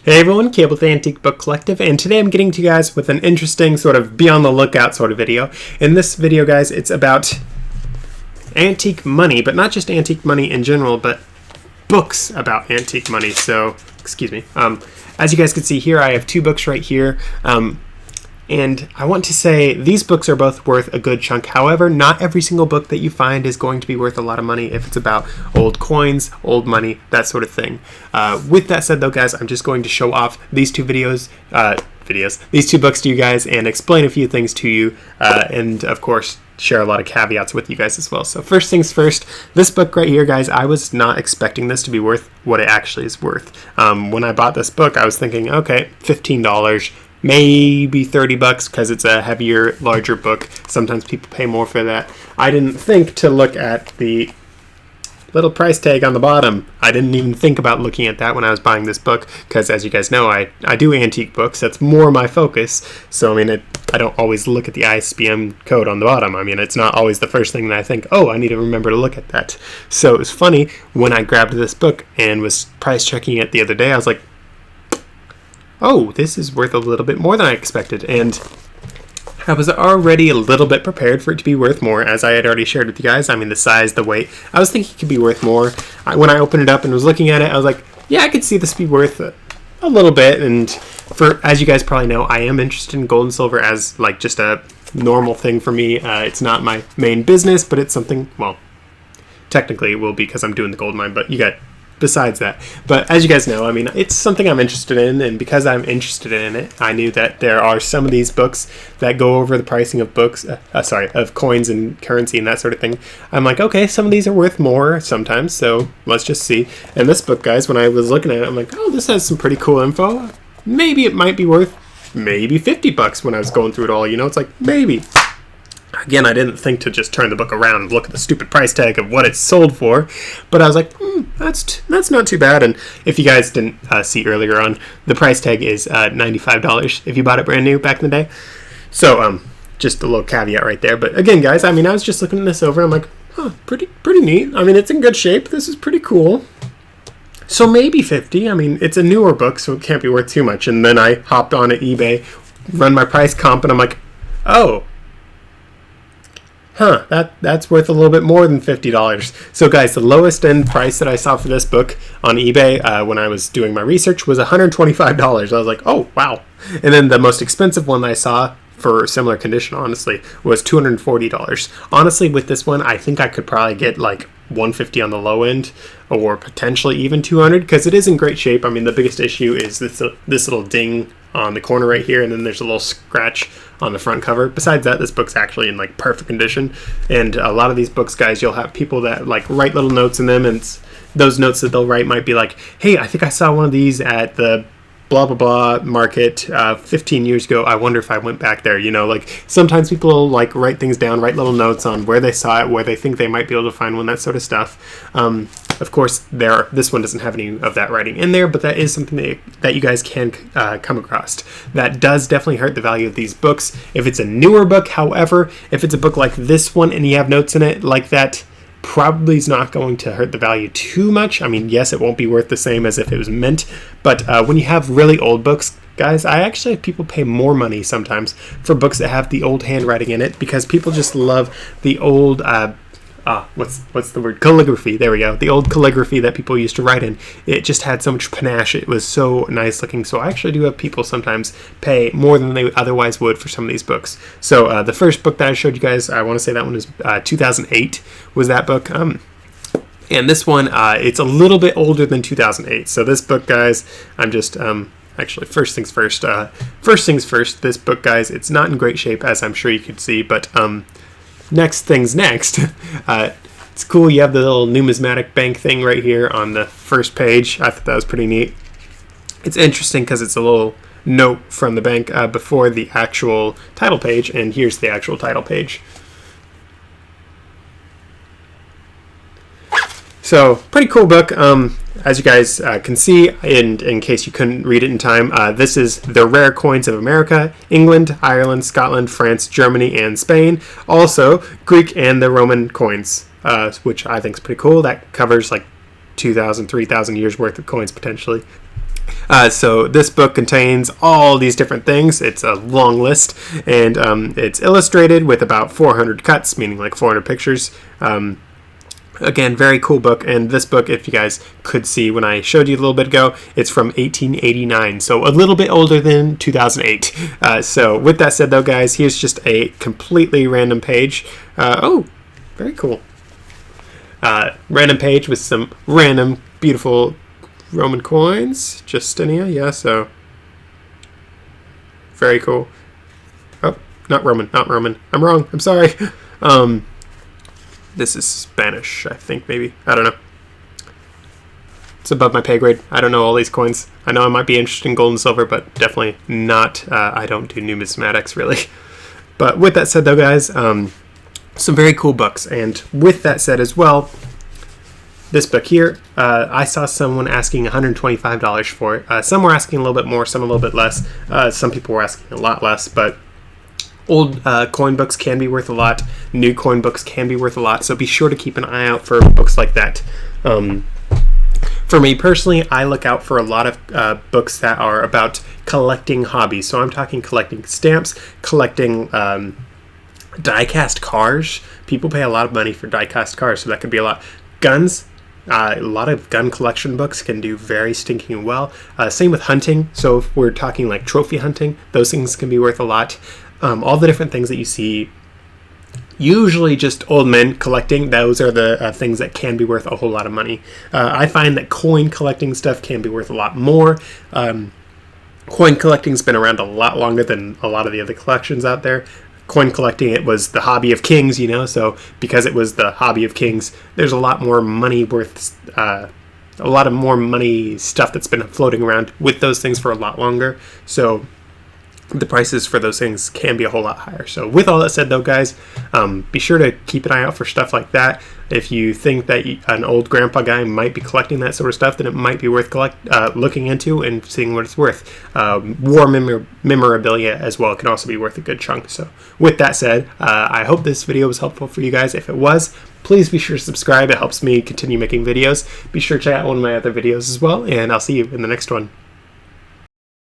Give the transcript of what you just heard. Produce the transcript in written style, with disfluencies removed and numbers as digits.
Hey everyone, Cable with the Antique Book Collective, and today I'm getting to you guys with an interesting sort of be on the lookout sort of video. In this video, guys, it's about antique money, but not just antique money in general, but books about antique money. So, excuse me. As you guys can see here, I have two books right here. And I want to say these books are both worth a good chunk. However, not every single book that you find is going to be worth a lot of money if it's about old coins, old money, that sort of thing. With that said, though, guys, I'm just going to show off these two these two books to you guys and explain a few things to you, and of course, share a lot of caveats with you guys as well. So first things first, this book right here, guys, I was not expecting this to be worth what it actually is worth. When I bought this book, I was thinking, okay, $15. Maybe $30 because it's a heavier, larger book. Sometimes people pay more for that. I didn't think to look at the little price tag on the bottom. I didn't even think about looking at that when I was buying this book because, as you guys know, I do antique books. That's more my focus. So, I mean, I don't always look at the ISBN code on the bottom. I mean, it's not always the first thing that I think, oh, I need to remember to look at that. So it was funny when I grabbed this book and was price checking it the other day. I was like, oh, this is worth a little bit more than I expected, and I was already a little bit prepared for it to be worth more, as I had already shared with you guys. I mean, the size, the weight, I was thinking it could be worth more. When I opened it up and was looking at it, I was like, yeah, I could see this be worth a little bit, and as you guys probably know, I am interested in gold and silver as, like, just a normal thing for me. It's not my main business, but it's something, well, technically it will be because I'm doing the gold mine, but you got besides that. But as you guys know, I mean, it's something I'm interested in, and because I'm interested in it, I knew that there are some of these books that go over the pricing of books, of coins and currency and that sort of thing. I'm like, okay, some of these are worth more sometimes, so let's just see. And this book, guys, when I was looking at it, I'm like, oh, this has some pretty cool info. Maybe it might be worth maybe $50 when I was going through it all, you know? It's like, maybe. Again, I didn't think to just turn the book around and look at the stupid price tag of what it's sold for, but I was like, that's not too bad. And if you guys didn't see earlier on, the price tag is $95 if you bought it brand new back in the day. So just a little caveat right there. But again, guys, I mean, I was just looking this over. I'm like, pretty neat. I mean, it's in good shape. This is pretty cool. So maybe 50. I mean, it's a newer book, so it can't be worth too much. And then I hopped on at eBay, run my price comp, and I'm like, oh, that's worth a little bit more than $50. So guys, the lowest end price that I saw for this book on eBay when I was doing my research was $125. I was like, oh, wow. And then the most expensive one that I saw for similar condition, honestly, was $240. Honestly, with this one, I think I could probably get like $150 on the low end, or potentially even $200, because it is in great shape. I mean, the biggest issue is this little ding on the corner right here, and then there's a little scratch on the front cover. Besides that, this book's actually in like perfect condition. And a lot of these books, guys, you'll have people that like write little notes in them, and those notes that they'll write might be like, hey, I think I saw one of these at the blah blah blah market 15 years ago. I wonder if I went back there. You know, like sometimes people will like write things down, write little notes on where they saw it, where they think they might be able to find one, that sort of stuff. Of course, this one doesn't have any of that writing in there, but that is something that you guys can come across. That does definitely hurt the value of these books. If it's a newer book, however, if it's a book like this one and you have notes in it like that, probably is not going to hurt the value too much. I mean, yes, it won't be worth the same as if it was mint, but when you have really old books, guys, I actually have people pay more money sometimes for books that have the old handwriting in it, because people just love the old what's the word? Calligraphy. There we go. The old calligraphy that people used to write in. It just had so much panache. It was so nice looking. So I actually do have people sometimes pay more than they otherwise would for some of these books. So the first book that I showed you guys, I want to say that one is 2008 was that book. And this one, it's a little bit older than 2008. So this book, guys, I'm just... Actually, first things first. This book, guys, it's not in great shape, as I'm sure you could see, but... Next things next. It's cool. You have the little numismatic bank thing right here on the first page. I thought that was pretty neat. It's interesting because it's a little note from the bank before the actual title page, and here's the actual title page. So, pretty cool book. As you guys can see, and in case you couldn't read it in time, this is The Rare Coins of America, England, Ireland, Scotland, France, Germany, and Spain. Also, Greek and the Roman coins, which I think is pretty cool. That covers like 2,000, 3,000 years worth of coins potentially. So this book contains all these different things. It's a long list, and it's illustrated with about 400 cuts, meaning like 400 pictures. Again, very cool book. And this book, if you guys could see when I showed you a little bit ago, it's from 1889, so a little bit older than 2008. So with that said, though, guys, here's just a completely random page. Oh, very cool. Random page with some random beautiful Roman coins. Justinia, yeah, so very cool. Oh, not Roman. I'm wrong. I'm sorry. This is Spanish, I think, maybe. I don't know. It's above my pay grade. I don't know all these coins. I know I might be interested in gold and silver, but definitely not. I don't do numismatics, really. But with that said, though, guys, some very cool books. And with that said as well, this book here, I saw someone asking $125 for it. Some were asking a little bit more, some a little bit less. Some people were asking a lot less, but old coin books can be worth a lot. New coin books can be worth a lot. So be sure to keep an eye out for books like that. For me personally, I look out for a lot of books that are about collecting hobbies. So I'm talking collecting stamps, collecting die-cast cars. People pay a lot of money for die-cast cars, so that could be a lot. Guns. A lot of gun collection books can do very stinking well. Same with hunting. So if we're talking like trophy hunting, those things can be worth a lot. All the different things that you see, usually just old men collecting, those are the things that can be worth a whole lot of money. I find that coin collecting stuff can be worth a lot more. Coin collecting's been around a lot longer than a lot of the other collections out there. Coin collecting, it was the hobby of kings, so because it was the hobby of kings, there's a lot more money worth, a lot of more money stuff that's been floating around with those things for a lot longer. So the prices for those things can be a whole lot higher. So with all that said, though, guys, be sure to keep an eye out for stuff like that. If you think that an old grandpa guy might be collecting that sort of stuff, then it might be worth looking into and seeing what it's worth. War memorabilia as well can also be worth a good chunk. So with that said, I hope this video was helpful for you guys. If it was, please be sure to subscribe. It helps me continue making videos. Be sure to check out one of my other videos as well, and I'll see you in the next one.